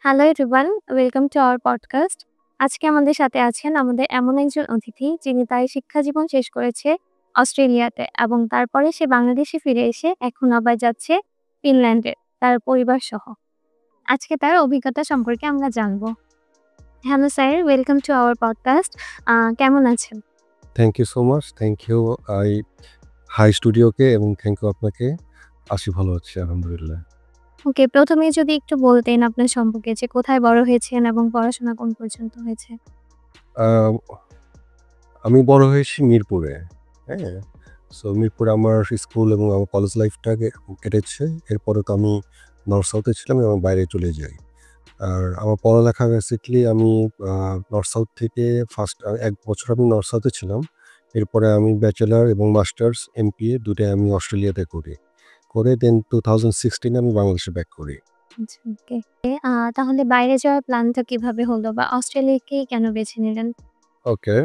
Hello everyone, welcome to our podcast. আজকে আমাদের সাথে আছেন আমাদের এমন একজন অতিথি যিনি তার শিক্ষা জীবন শেষ করেছে অস্ট্রেলিয়াতে এবং তারপরে সে বাংলাদেশে ফিরে এসে এখন আবার যাচ্ছে ফিনল্যান্ডে তার পরিবার সহ। আজকে তার অভিজ্ঞতা সম্পর্কে আমরা জানবো। Hello sir, welcome to our podcast. কেমন আছেন? Thank you so much. Thank you. I hi স্টুডিওকে এবং থ্যাংক ইউ আপনাকে। ভালো আছি আলহামদুলিল্লাহ। ওকে, প্রথমেই যদি একটু বলতেন আপনার সম্পর্কে যে কোথায় বড় হয়েছেন এবং পড়াশোনা কোন পর্যন্ত হয়েছে? আ আমি বড় হয়েছি মিরপুরে। হ্যাঁ? সো মিরপুরে আমার স্কুল এবং আমার কলেজ লাইফটা কেটেছে। এরপরে তো আমি নর্থ সাউথে ছিলাম এবং বাইরে চলে যাই। আর আমার পড়ালেখা বেসিক্যালি আমি আ নর্থ সাউথ থেকে ফার্স্ট ১ বছর আমি নর্থ সাউথে ছিলাম। এরপরে আমি ব্যাচেলর এবং মাস্টার্স, এমপিএ দুটাই আমি অস্ট্রেলিয়াতে করি। করে দেন 2016 এ আমি বাংলাদেশে ব্যাক করি। আচ্ছা, ওকে। তাহলে বাইরে যাওয়ার প্ল্যানটা কিভাবে হলো বা অস্ট্রেলিয়াকেই কেন বেছে নিলেন? ওকে।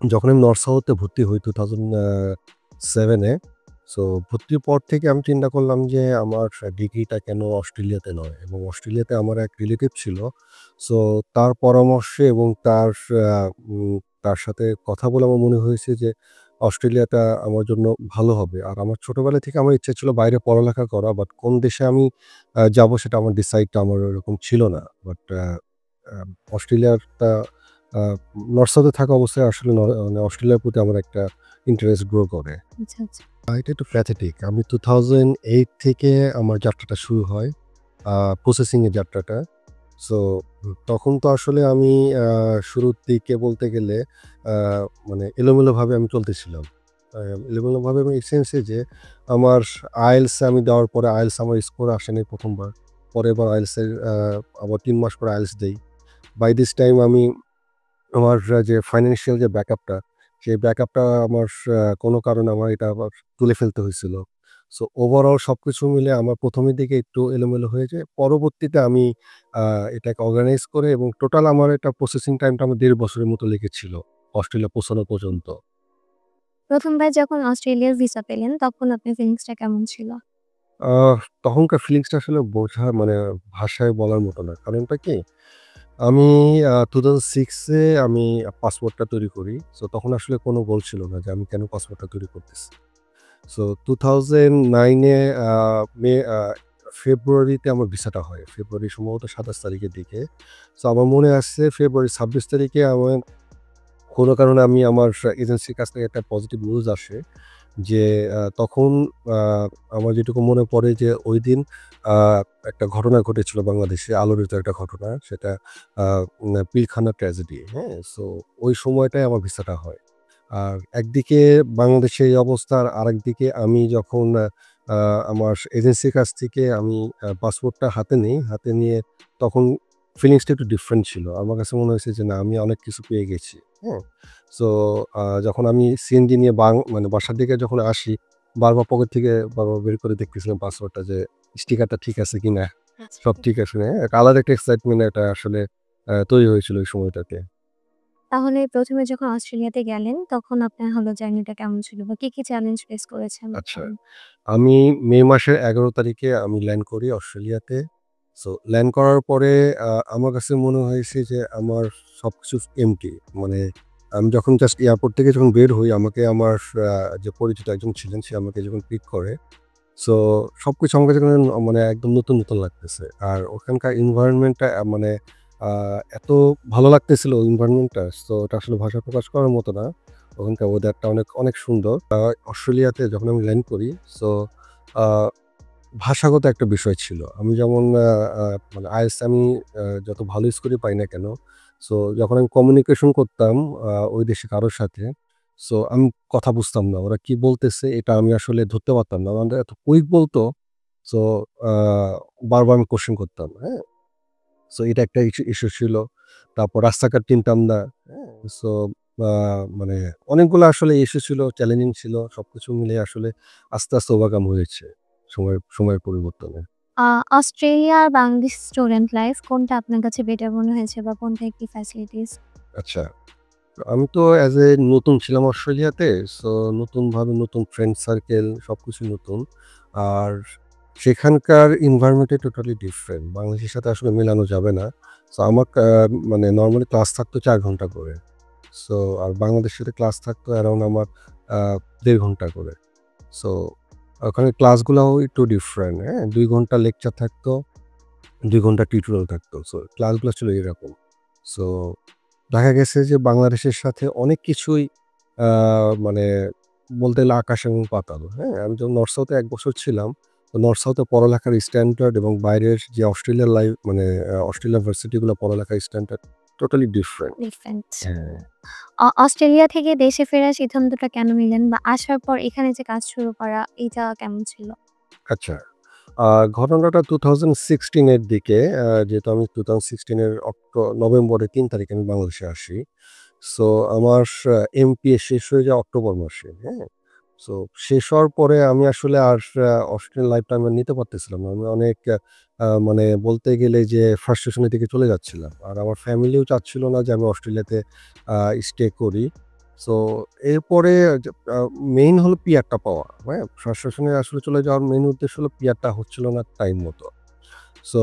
যখন আমি নর্থ সাউথে ভর্তি হই 2007 এ। সো ভর্তির পর থেকে আমি চিন্তা করলাম যে আমার ডিগ্রিটা কেন অস্ট্রেলিয়াতে নয় এবং অস্ট্রেলিয়াতে আমার এক রিলেটিভ ছিল। সো তার পরামর্শে এবং আ উম তার সাথে কথা বলে আমার মনে হয়েছে যে অস্ট্রেলিয়াটা আমার জন্য ভালো হবে। আর আমার ছোটবেলা থেকে আমার ইচ্ছা ছিল বাইরে পড়ালেখা করা। বাট কোন দেশে আমি যাবো সেটা আমার ডিসাইডটা আমার ওরকম ছিল না। বাট আ অস্ট্রেলিয়ারটা আ নর্থ সাউথে থাকা অবস্থায় আসলে মানে অস্ট্রেলিয়ার প্রতি আমার একটা ইন্টারেস্ট গ্রো করে। আচ্ছা, আচ্ছা। এটা একটু প্যাথেটিক। আমি 2008 থেকে আমার যাত্রাটা শুরু হয়। আ প্রসেসিং এর যাত্রাটা। সো তখন তো আসলে আমি আ শুরুর দিকে বলতে গেলে আ মানে এলোমেলোভাবে আমি চলতেছিলাম। আ এলোমেলোভাবে এবং এই সেন্সে যে আমার IELTS আমি দেওয়ার পরে IELTS আমার স্কোর আসেনি ১ম বার। পরের বার IELTS এর আবার ৩ মাস পরে IELTS দেই। বাই দিস টাইম আমি আমার যে ফাইন্যান্সিয়াল যে ব্যাকআপটা, সেই ব্যাকআপটা আমার কোনো কারণে আমার এটা আবার তুলে ফেলতে হয়েছিল। সো ওভারঅল সবকিছু মিলে আমার ১ম এর দিকে একটু এলোমেলো হয়ে যায়। পরবর্তীতে আমি আ এটাকে অর্গানাইজ করে এবং টোটাল আমার এটা প্রসেসিং টাইমটা আমার ১.৫ বছরের মতো লেগেছিল অস্ট্রেলিয়া পৌঁছানো পর্যন্ত। ১ম বার যখন অস্ট্রেলিয়ার ভিসা পেলেন তখন আপনার ফিলিংসটা কেমন ছিল? তখনকার ফিলিংসটা আসলে বোঝা মানে ভাষায় বলার মতো না। কারণটা কি? আমি 2006 এ আমি পাসপোর্টটা তৈরি করি। সো তখন আসলে কোনো গোল ছিল না যে আমি কেন পাসপোর্টটা তৈরি করতেছি। সো 2009 এ আ মে আ ফেব্রুয়ারিতে আমার ভিসাটা হয়। ফেব্রুয়ারি সম্ভবত ২৭ তারিখের দিকে। সো আমার মনে আছে ফেব্রুয়ারি ২৬ তারিখে আমার কোনো কারণে আমি আমার এজেন্সির কাছ থেকে একটা পজিটিভ নিউজ আসে যে তখন আ আমার যেটুকু মনে পড়ে যে ঐদিন আ একটা ঘটনা ঘটেছিল বাংলাদেশে আলোড়িত একটা ঘটনা। সেটা আ পিলখানা ট্র্যাজেডি, হ্যাঁ? সো ওই সময়টায় আমার ভিসাটা হয়। আর একদিকে বাংলাদেশের এই অবস্থা আর আরেকদিকে আমি যখন আ আমার এজেন্সির কাছ থেকে আমি পাসপোর্টটা হাতে নেই। হাতে নিয়ে তখন ফিলিংসটা একটু ডিফারেন্ট ছিল। আমার কাছে মনে হয়েছে যে না আমি অনেক কিছু পেয়ে গেছি। হ্যাঁ? সো যখন আমি সিএনজি নিয়ে মানে বাসার দিকে যখন আসি, বারবার পকেট থেকে বারবার বের করে দেখতেছিলাম পাসওয়ার্ডটা যে স্টিকারটা ঠিক আছে কিনা, আচ্ছা। সব ঠিক আছে কিনা। একটা আলাদা একটা এক্সাইটমেন্ট একটা আসলে তৈরি হয়েছিল ওই সময়টাতে। তাহলে ১ম এ যখন অস্ট্রেলিয়াতে গেলেন তখন আপনার হলো জার্নিটা কেমন ছিল বা কি চ্যালেঞ্জ ফেস করেছেন আচ্ছা। তখন? আমি মে মাসের ১১ তারিখে আমি ল্যান্ড করি অস্ট্রেলিয়াতে। সো ল্যান্ড করার পরে আমার কাছে মনে হয়েছে যে আমার সবকিছু এম্পটি। মানে আমি যখন জাস্ট এয়ারপোর্ট থেকে যখন বের হই আমাকে আমার আ যে পরিচিত একজন ছিলেন সে আমাকে যখন পিক করে। সো সবকিছু আমার কাছে কেমন মানে একদম নতুন, নতুন লাগতেছে। আর ওখানকার এনভায়রনমেন্টটা মানে আ এত ভালো লাগতেছিল এনভায়রনমেন্টটা সো ওটা আসলে ভাষায় প্রকাশ করার মতো না। ওখানকার ওয়েদারটা অনেক, অনেক সুন্দর। অস্ট্রেলিয়াতে যখন আমি ল্যান্ড করি সো আ ভাষাগত একটা বিষয় ছিল। আমি যেমন আ আ মানে IELTS আমি যত ভালো স্কোরই পাই না কেন, সো যখন আমি কমিউনিকেশন করতাম ওই দেশে কারো সাথে, সো আমি কথা বুঝতাম না। ওরা কি বলতেছে এটা আমি আসলে ধরতে পারতাম না। ওনারা এত কুইক বলতো, সো আ বারবার আমি কোয়েশ্চেন করতাম, হ্যাঁ? সো এটা একটা ইস্যু ছিল। তারপর রাস্তাঘাট চিনতাম না, হ্যাঁ? সো আ মানে অনেকগুলো আসলে ইস্যু ছিল, চ্যালেঞ্জিং ছিল। সবকিছু মিলিয়ে আসলে আস্তে, আস্তে ওভারকাম হয়েছে সময়ের পরিবর্তনে। আ অস্ট্রেলিয়া আর বাংলাদেশ স্টুডেন্ট লাইফ কোনটা আপনার কাছে বেটার মনে হয়েছে বা কোনটায় কি ফ্যাসিলিটিস? আচ্ছা। আমি তো অ্যাজ এ নতুন ছিলাম অস্ট্রেলিয়াতে। সো নতুনভাবে নতুন ফ্রেন্ড সার্কেল সবকিছুই নতুন। আর সেখানকার এনভায়রনমেন্টই টোটালি ডিফারেন্ট। বাংলাদেশের সাথে আসলে মেলানো যাবে না। সো আমার মানে নরমালি ক্লাস থাকতো ৪ ঘন্টা করে। সো আর বাংলাদেশের ক্লাস থাকতো অ্যারাউন্ড আমার আ ১.৫ ঘন্টা করে। সো ওখানে ক্লাসগুলাও একটু ডিফারেন্ট, হ্যাঁ? ২ ঘন্টা লেকচার থাকতো, ২ ঘন্টা টিউটোরিয়াল থাকতো। সো ক্লাসগুলো ছিল এরকম। সো দেখা গেছে যে বাংলাদেশের সাথে অনেক কিছুই আ মানে বলতে গেলে আকাশ এবং পাতাল, হ্যাঁ? আমি যখন নর্থ সাউথে ১ বছর ছিলাম, তো নর্থ সাউথে পড়ালেখার স্ট্যান্ডার্ড এবং বাইরের যে অস্ট্রেলিয়ার মানে অস্ট্রেলিয়ার ভার্সিটিগুলো পড়ালেখার স্ট্যান্ডার্ড টোটালি ডিফারেন্ট। ডিফারেন্ট। হ্যাঁ। অস্ট্রেলিয়া থেকে দেশে ফেরার সিদ্ধান্তটা কেন নিলেন? বা আসার পর এখানে যে কাজ শুরু করা এইটা কেমন ছিল? আচ্ছা। আ ঘটনাটা 2016 এর দিকে যেহেতু আমি 2016 এর নভেম্বরের ৩ তারিখে আমি বাংলাদেশে আসি। সো আমার এমপিএ শেষ হয়ে যায় অক্টোবর মাসে, হ্যাঁ? সো শেষ হওয়ার পরে আমি আসলে আর অস্ট্রেলিয়ান লাইফটা আমি আর নিতে পারতেছিলাম না। আমি অনেক মানে বলতে গেলে যে ফ্রাস্ট্রেশন এর দিকে চলে যাচ্ছিলাম। আর আমার ফ্যামিলিও চাচ্ছিল না যে আমি অস্ট্রেলিয়াতে আ স্টে করি। সো এরপরে যে মেইন হলো পিআরটা পাওয়া, হ্যাঁ? ফ্রাস্ট্রেশন এ আসলে চলে যাওয়ার মেইন উদ্দেশ্য হলো পিআরটা হচ্ছিল না টাইম মতো। সো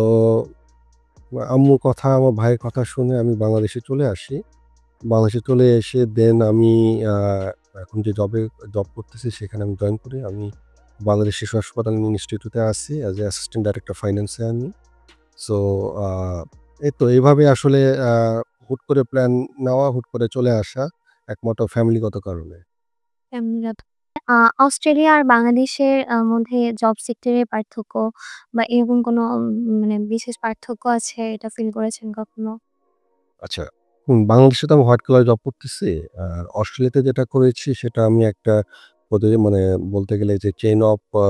আম্মুর কথা, আমার ভাইয়ের কথা শুনে আমি বাংলাদেশে চলে আসি। বাংলাদেশে চলে এসে দেন আমি আ এখন যে জব করতেছি সেখানে আমি জয়েন করি। আমি বাংলাদেশ শিশু হাসপাতাল ইনস্টিটিউটে আছি as a assistant director finance এ আমি। সো আ এই তো এভাবে আসলে হুট করে প্ল্যান নেওয়া, হুট করে চলে আসা একমাত্র ফ্যামিলিগত কারণে। ফ্যামিলিগত আ অস্ট্রেলিয়া আর বাংলাদেশের মধ্যে জব সেক্টরের পার্থক্য বা এরকম কোনো মানে বিশেষ পার্থক্য আছে এটা ফিল করেছেন কখনো? আচ্ছা, বাংলাদেশে তো আমি হোয়াইট কলার জব করতেছি। আর অস্ট্রেলিয়াতে যেটা করেছি সেটা আমি একটা মানে বলতে গেলে যে চেইন অফ আ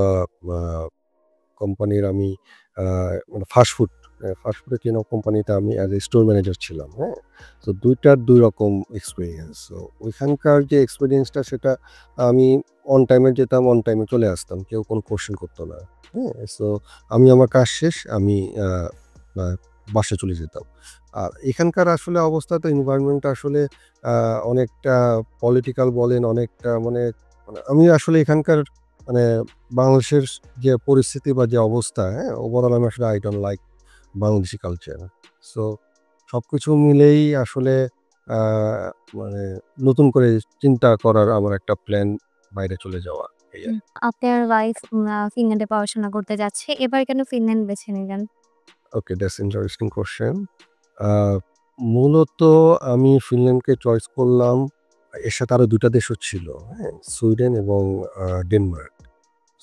কোম্পানির আমি আ মানে ফাস্ট ফুডের চেইন অফ কোম্পানিতে আমি অ্যাজ এ স্টোর ম্যানেজার ছিলাম, হ্যাঁ? সো ২ টার ২ রকম এক্সপেরিয়েন্স। সো ওইখানকার যে এক্সপেরিয়েন্সটা সেটা আমি অন টাইমে যেতাম, অন টাইমে চলে আসতাম। কেউ কোনো কোয়েশ্চেন করত না, হ্যাঁ? সো আমি আমার কাজ শেষ, আমি আ আ বাসায় চলে যেতাম। আর এখানকার আসলে অবস্থা তো এনভায়রনমেন্ট আসলে আ অনেকটা পলিটিক্যাল বলেন, অনেকটা মানে আমি আসলে এখানকার মানে বাংলাদেশের যে পরিস্থিতি বা যে অবস্থা, হ্যাঁ? ওভারঅল আমি আসলে I don't like Bangladeshi culture. So সবকিছু মিলেই আসলে আ মানে নতুন করে চিন্তা করার আমার একটা প্ল্যান বাইরে চলে যাওয়া এই হুম। আরকি। আপনার ওয়াইফ ফিনল্যান্ডে পড়াশোনা করতে যাচ্ছে। এবার কেন ফিনল্যান্ড বেছে নিলেন? ওকে, দ্যাটস ইন্টারেস্টিং কোয়েশ্চেন। আ মূলত আমি ফিনল্যান্ডকে চয়েস করলাম। এর সাথে আরো ২ টা দেশও ছিল, হ্যাঁ? সুইডেন এবং ডেনমার্ক।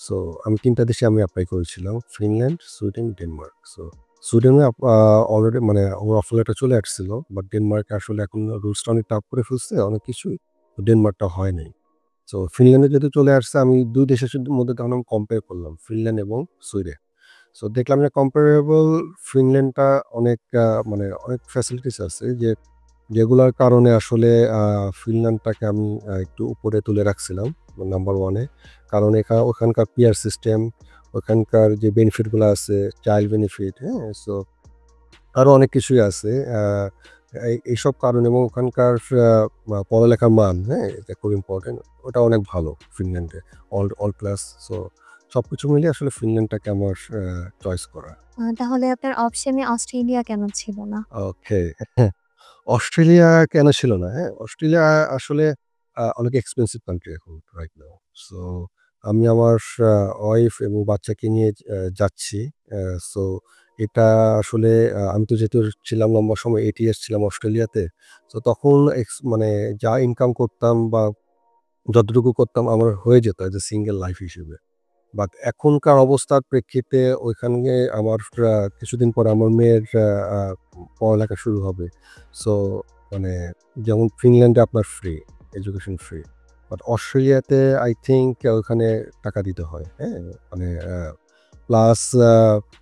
সো আমি ৩ টা দেশে আমি এপ্লাই করেছিলাম। Finland, Sweden, Denmark. সো সুইডেনে অলরেডি মানে আমার অফার লেটার চলে আসছিল। বাট ডেনমার্কে আসলে এখন রুলসটা অনেক টাফ করে ফেলছে, অনেক কিছুই। তো ডেনমার্কটা হয় নাই। সো ফিনল্যান্ডে যেহেতু চলে আসছে আমি ২ দেশের মধ্যে তখন আমি কম্পেয়ার করলাম। ফিনল্যান্ড এবং সুইডেন। সো দেখলাম যে কম্পারেবল ফিনল্যান্ডটা অনেক মানে অনেক ফ্যাসিলিটিস আছে যেগুলার কারণে আসলে ফিনল্যান্ডটাকে আমি একটু উপরে তুলে রাখছিলাম নাম্বার 1 এ। কারণ ওখানকার পিয়ার সিস্টেম, ওখানকার যে বেনিফিট গুলা আছে, চাইল্ড বেনিফিট, হ্যাঁ? সো আরো অনেক কিছুই আছে। এইসব কারণ এবং ওখানকার পড়ালেখার মান, হ্যাঁ? এটা খুব ইম্পোর্টেন্ট। ওটা অনেক ভালো ফিনল্যান্ডে। All class. সো সবকিছু মিলিয়ে আসলে ফিনল্যান্ডটাকে আমার চয়েস করা। তাহলে আপনার অপশনে অস্ট্রেলিয়া কেন ছিল না? ওকে। অস্ট্রেলিয়া কেন ছিল না? হ্যাঁ? অস্ট্রেলিয়া আসলে অনেক এক্সপেনসিভ কান্ট্রি এখন রাইট নাও। সো আমি আমার আ ওয়াইফ এবং বাচ্চাকে নিয়ে যাচ্ছি। সো এটা আসলে আমি তো যেহেতু ছিলাম লম্বা সময় 8 ইয়ার্স ছিলাম অস্ট্রেলিয়াতে। সো তখন মানে যা ইনকাম করতাম বা যতটুকু করতাম আমার হয়ে যেত এজ এ সিঙ্গেল লাইফ হিসেবে। বাট এখনকার অবস্থার প্রেক্ষিতে ওইখানে আমার কিছুদিন পরে আমার মেয়ের আ পড়ালেখা শুরু হবে। সো মানে যেমন ফিনল্যান্ডে আপনার ফ্রি, এডুকেশন ফ্রি। বাট অস্ট্রেলিয়াতে আই থিংক ওখানে টাকা দিতে হয়। হ্যাঁ? মানে প্লাস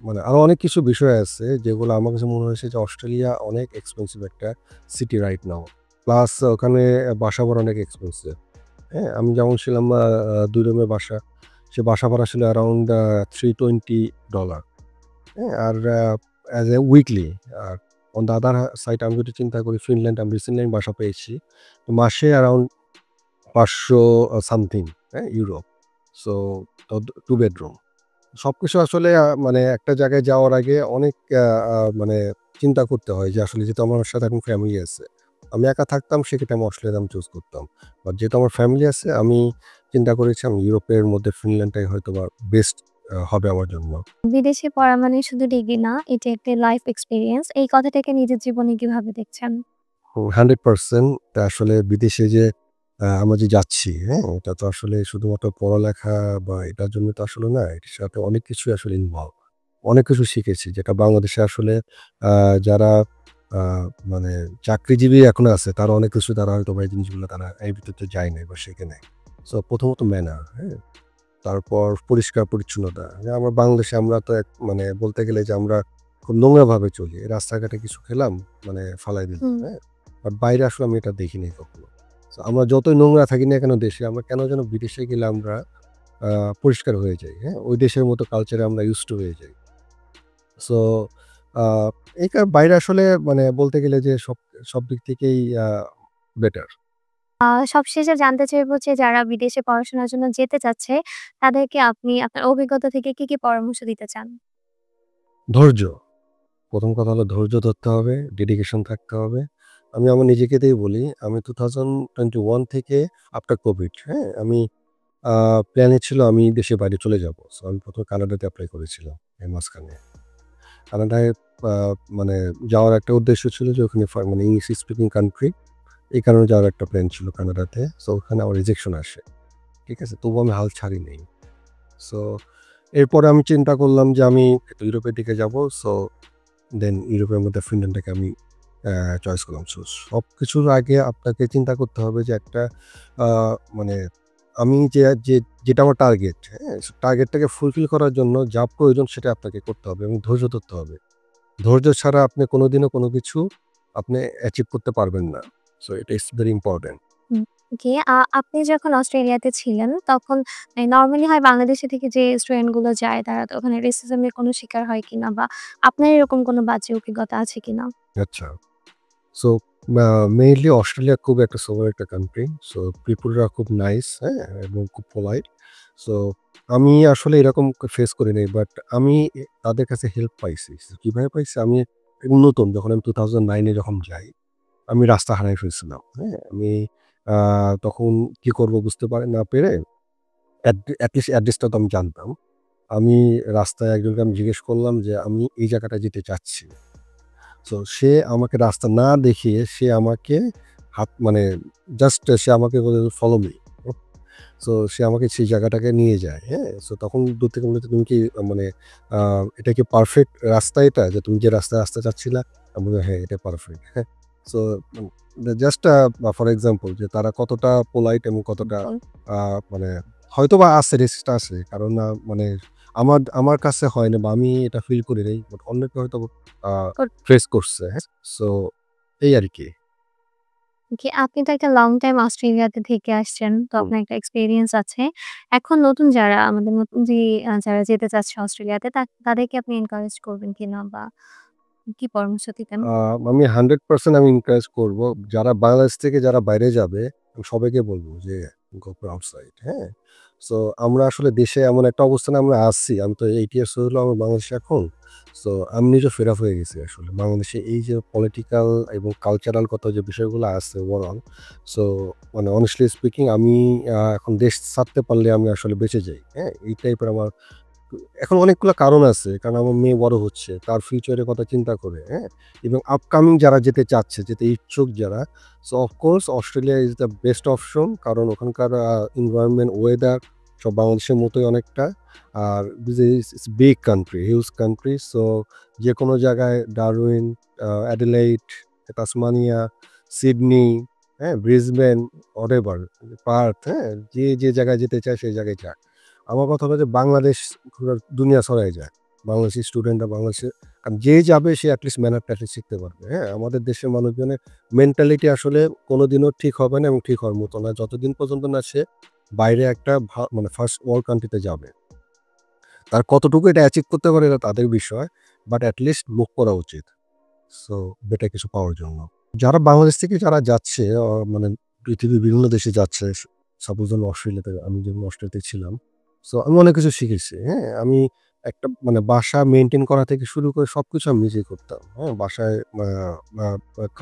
মানে আরো অনেক কিছু বিষয় আছে যেগুলো আমার কাছে মনে হয়েছে যে অস্ট্রেলিয়া অনেক এক্সপেন্সিভ একটা সিটি রাইট নাও। প্লাস ওখানে বাসা ভাড়া অনেক এক্সপেন্সিভ। হ্যাঁ? আমি যেমন ছিলাম ২ রুমের বাসা। সে বাসা ভাড়া ছিল অ্যারাউন্ড $320, হ্যাঁ? আর অ্যাজ এ উইকলি। আর অন দ্যা আদার সাইড আমি যদি চিন্তা করি ফিনল্যান্ড আমি রিসেন্টলি আমি বাসা পেয়েছি। তো মাসে অ্যারাউন্ড ৫০০ সামথিং, হ্যাঁ? ইউরো। So 2 bedroom. সবকিছু আসলে মানে একটা জায়গায় যাওয়ার আগে অনেক মানে চিন্তা করতে হয় যে আসলে যেহেতু আমার সাথে এখন ফ্যামিলি আছে। আমি একা থাকতাম সেক্ষেত্রে আমি অস্ট্রেলিয়া আমি চুজ করতাম। বাট যেহেতু আমার ফ্যামিলি আছে আমি চিন্তা করেছি আমি ইউরোপের মধ্যে ফিনল্যান্ডটাই হয়তোবা বেস্ট হবে আমার জন্য। বিদেশে পড়া মানে শুধু ডিগ্রি না, এটা একটা লাইফ এক্সপেরিয়েন্স। এই কথাটাকে নিজের জীবনে কিভাবে দেখছেন? 100% আসলে বিদেশে যে আমরা যে যাচ্ছি, হ্যাঁ? এটা তো আসলে শুধুমাত্র পড়ালেখা বা এটার জন্য তো আসলে না। এটার সাথে অনেক কিছুই আসলে ইনভলভ। অনেক কিছু শিখেছি যেটা বাংলাদেশে আসলে আ যারা আ মানে চাকরিজীবী এখনো আছে তারা অনেক কিছু তারা হয়তোবা এই জিনিসগুলো তারা এর ভিতরে যায় নাই বা শেখে নাই। সো প্রথমত ম্যানার, হ্যাঁ? তারপর পরিষ্কার-পরিচ্ছন্নতা। যে আমরা বাংলাদেশে আমরা তো মানে বলতে গেলে যে আমরা খুব নোংরাভাবে চলি। রাস্তাঘাটে কিছু খেলাম মানে ফালাই দিলাম, হুম। হ্যাঁ? বাট বাইরে আসলে আমি এটা দেখি নাই কখনো। সো আমরা যতই নোংরা থাকি না কেন দেশে, আমরা কেন যেন বিদেশে গেলে আমরা আ পরিষ্কার হয়ে যাই, হ্যাঁ? ওই দেশের মতো কালচারে আমরা used to হয়ে যাই। সো আ বাইরে আসলে মানে বলতে গেলে যে সব দিক থেকেই বেটার। সবশেষে জানতে চাইবো যে যারা বিদেশে পড়াশোনার জন্য যেতে চাচ্ছে, তাদেরকে আপনি আপনার অভিজ্ঞতা থেকে কি পরামর্শ দিতে চান? ধৈর্য। ১ম কথা হলো ধৈর্য ধরতে হবে, ডেডিকেশন থাকতে হবে। আমি আমার নিজেকে দিয়ে বলি, আমি 2021 থেকে আফটার কোভিড, হ্যাঁ? আমি আ প্ল্যানে ছিল আমি দেশের বাইরে চলে যাবো। সো আমি ১ম এ কানাডাতে এপ্লাই করেছিলাম এর মাঝখানে। কানাডায় আ মানে যাওয়ার একটা উদ্দেশ্য ছিল যে ওখানে মানে ইংলিশ স্পিকিং কান্ট্রি। এই কারণে যাওয়ার একটা প্ল্যান ছিল কানাডাতে। সো ওখানে আমার রিজেকশন আসে। ঠিক আছে? তবুও আমি হাল ছাড়ি নাই। সো এরপরে আমি চিন্তা করলাম যে আমি একটু ইউরোপের দিকে যাবো। সো দেন ইউরোপের মধ্যে ফিনল্যান্ডটাকে আমি চয়েস করলাম। সো সবকিছুর আগে আপনাকে চিন্তা করতে হবে যে একটা আ মানে আমি যেটা আমার টার্গেট, হ্যাঁ? টার্গেটটাকে ফুলফিল করার জন্য যা প্রয়োজন সেটা আপনাকে করতে হবে এবং ধৈর্য ধরতে হবে। ধৈর্য ছাড়া আপনি কোনোদিনও কোনো কিছু আপনি অ্যাচিভ করতে পারবেন না। সো এটা ইস ভেরি ইম্পোর্টেন্ট। হুম, ওকে। আপনি যখন অস্ট্রেলিয়াতে ছিলেন তখন নরমালি হয় বাংলাদেশে থেকে যে স্টুডেন্ট গুলো যায় তারা তো ওখানে রেসিজম এর কোনো শিকার হয় কিনা বা আপনার এরকম কোনো বাজে অভিজ্ঞতা আছে কিনা? আচ্ছা। সো মেইনলি অস্ট্রেলিয়া খুব একটা সোবার একটা কান্ট্রি। সো পিপলরা খুব নাইস, হ্যাঁ? এবং খুব পোলাইট। সো আমি আসলে এরকম ফেস করি নাই। বাট আমি তাদের কাছে হেল্প পাইছি। কিভাবে পাইছি? আমি নতুন যখন আমি 2009 এ যখন যাই, আমি রাস্তা হারায় ফেলছিলাম, হ্যাঁ? আমি আ তখন কি করব বুঝতে না পেরে এটলিস্ট অ্যাড্রেসটা তো আমি জানতাম। আমি রাস্তায় একজনকে আমি জিজ্ঞেস করলাম যে, "আমি এই জায়গাটায় যেতে চাচ্ছি।" সো সে আমাকে রাস্তা না দেখিয়ে সে আমাকে মানে জাস্ট সে আমাকে বলে, "ফলো মি।" সো সে আমাকে সেই জায়গাটাকে নিয়ে যায়, হ্যাঁ? সো তখন দূর থেকে বলে, "তুমি কি মানে আ এটা কি পারফেক্ট রাস্তা এটা? যে তুমি যে রাস্তায় আসতে চাচ্ছিলা?" আমি বললাম, "হ্যাঁ, এটা পারফেক্ট।" হ্যাঁ? সো জাস্ট ফর এক্সাম্পল যে তারা কতটা পোলাইট এবং কতটা হুম। আ মানে হয়তোবা আছে রেসিস্ট আছে। কারণ মানে আমার কাছে হয় না বা আমি এটা ফিল করি নাই। বাট অন্যকে হয়তো আ ফেস করছে, হ্যাঁ? সো এই আরকি। ওকে, আপনি তো একটা লং টাইম অস্ট্রেলিয়াতে থেকে আসছেন। তো হুম। আপনার একটা এক্সপেরিয়েন্স আছে। এখন নতুন যারা আমাদের নতুন যে যারা যেতে চাচ্ছে অস্ট্রেলিয়াতে তাদেরকে আপনি এনকারেজ করবেন কিনা বা কি পরামর্শ দিবেন? আ আমি 100% আমি এনকারেজ করব। যারা বাংলাদেশ থেকে যারা বাইরে যাবে, আমি সবাইকে বলব যে গো ফর আউটসাইড, হ্যাঁ? সো আমরা আসলে দেশে এমন একটা অবস্থানে আমরা আছি। আমি তো 8 ইয়ার্স হলো আমার বাংলাদেশে এখন। সো আমি নিজেও ফেড আপ হয়ে গেছি আসলে। বাংলাদেশে এই যে পলিটিক্যাল এবং কালচারাল গত যে বিষয়গুলো আছে ওভারঅল। সো মানে honestly স্পিকিং আমি এখন দেশ ছাড়তে পারলে আমি আসলে বেঁচে যাই, হ্যাঁ? এই টাইপের আমার এখন অনেকগুলা কারণ আছে। কারণ আমার মেয়ে বড় হচ্ছে। তার ফিউচারের কথা চিন্তা করে, হ্যাঁ? এবং আপকামিং যারা যেতে চাচ্ছে, যেতে ইচ্ছুক যারা, so of course Australia is the best option. কারণ ওখানকার এনভায়রনমেন্ট, ওয়েদার সব বাংলাদেশের মতোই অনেকটা। আর this is big country, huge country. So যেকোনো জায়গায় ডারউইন, অ্যাডিলেইড, তাসমানিয়া, সিডনি, হ্যাঁ? ব্রিসবেন, হোয়াটএভার, পার্থ, হ্যাঁ? যে জায়গায় যেতে চায় সেই জায়গায় যাক। আমার কথা হলো যে বাংলাদেশ পুরা দুনিয়া ছড়ায় যায়। বাংলাদেশি স্টুডেন্টরা বাংলাদেশে কারণ যে যাবে সে এটলিস্ট ম্যানারটা এটলিস্ট শিখতে পারবে, হ্যাঁ? আমাদের দেশের মানুষজনের মেন্টালিটি আসলে কোনোদিনও ঠিক হবে না এবং ঠিক হওয়ার মতো না। যতদিন পর্যন্ত না সে বাইরে একটা মানে ফার্স্ট ওয়ার্ল্ড কান্ট্রি তে যাবে। তার কতটুকু এটা অ্যাচিভ করতে পারে এটা তাদের বিষয়। বাট এটলিস্ট মুভ করা উচিত। সো বেটার কিছু পাওয়ার জন্য। যারা বাংলাদেশ থেকে যারা যাচ্ছে মানে পৃথিবীর বিভিন্ন দেশে যাচ্ছে। সাপোজ ধরুন অস্ট্রেলিয়াতে আমি যেমন অস্ট্রেলিয়াতে ছিলাম। সো আমি অনেক কিছু শিখেছি, হ্যাঁ? আমি একটা মানে বাসা মেইনটেইন করা থেকে শুরু করে সবকিছু আমি নিজেই করতাম, হ্যাঁ? বাসায় আ আ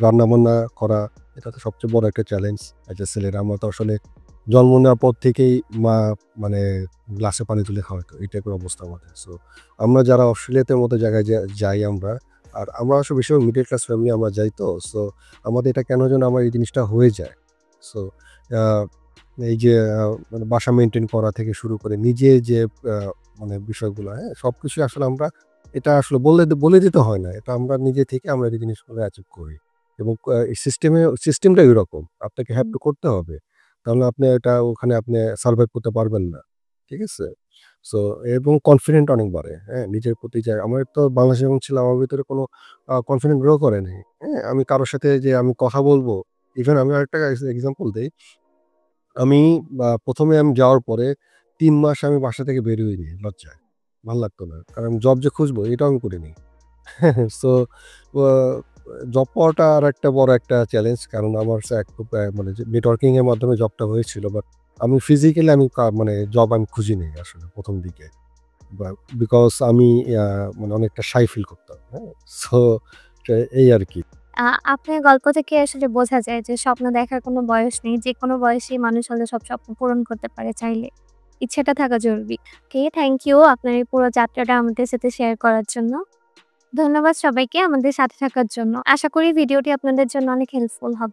রান্নাবান্না করা এটা তো সবচেয়ে বড় একটা চ্যালেঞ্জ একটা ছেলের। আমরা তো আসলে জন্ম নেওয়ার পর থেকেই মা মানে গ্লাসে পানি তুলে খাওয়াতো। এই টাইপের অবস্থা আমাদের। সো আমরা যারা অস্ট্রেলিয়াতে মতো জায়গায় যাই আমরা, আর আমরা আসলে বেশিরভাগ মিডল ক্লাস ফ্যামিলি আমরা যাই তো। সো আমাদের এটা কেন যেন আমার এই জিনিসটা হয়ে যায়। সো আ এই যে মানে বাসা মেইনটেইন করা থেকে শুরু করে নিজে যে আ মানে বিষয়গুলো, হ্যাঁ? সবকিছুই আসলে আমরা এটা আসলে বলে দিতে হয় না। এটা আমরা নিজে থেকে আমরা এই জিনিসগুলো অ্যাচিভ করি। এবং এই সিস্টেমটা এরকম। আপনাকে হ্যাভ টু করতে হবে। তাহলে আপনি এটা ওখানে আপনি সারভাইভ করতে পারবেন না। ঠিক আছে? সো এবং কনফিডেন্ট অনেক বাড়ে, হ্যাঁ? নিজের প্রতি যে আমার তো বাংলাদেশে যখন ছিলাম আমার ভিতরে কোনো কনফিডেন্ট গ্রো করে নাই, হ্যাঁ? আমি কারো সাথে যে আমি কথা বলবো, ইভেন আমি আরেকটা এক্সাম্পল দেই। আমি ১ম এ আমি যাওয়ার পরে ৩ মাস আমি বাসা থেকে বের হইনি লজ্জায়। ভাল লাগতো না। কারণ জব যে খুঁজবো এটাও আমি করিনি। সো আ জব পাওয়াটা আরেকটা বড় একটা চ্যালেঞ্জ। কারণ আমার খুব মানে যে নেটওয়ার্কিং এর মাধ্যমে জবটা হয়েছিল। বাট আমি ফিজিক্যালি আমি মানে জব আমি খুঁজিনি আসলে ১ম দিকে। বা বিকজ আমি আ মানে অনেকটা শাই ফিল করতাম। হ্যাঁ? সো এই আরকি। আ আপনার গল্প থেকে আসলে বোঝা যায় যে স্বপ্ন দেখার কোনো বয়স নেই। যেকোনো বয়সী মানুষ হলে সব স্বপ্ন পূরণ করতে পারে চাইলে। ইচ্ছাটা থাকা জরুরি। ওকে, থ্যাংক ইউ আপনার এই পুরো যাত্রাটা আমাদের সাথে শেয়ার করার জন্য। ধন্যবাদ সবাইকে আমাদের সাথে থাকার জন্য। আশা করি ভিডিওটি আপনাদের জন্য অনেক হেল্পফুল হবে।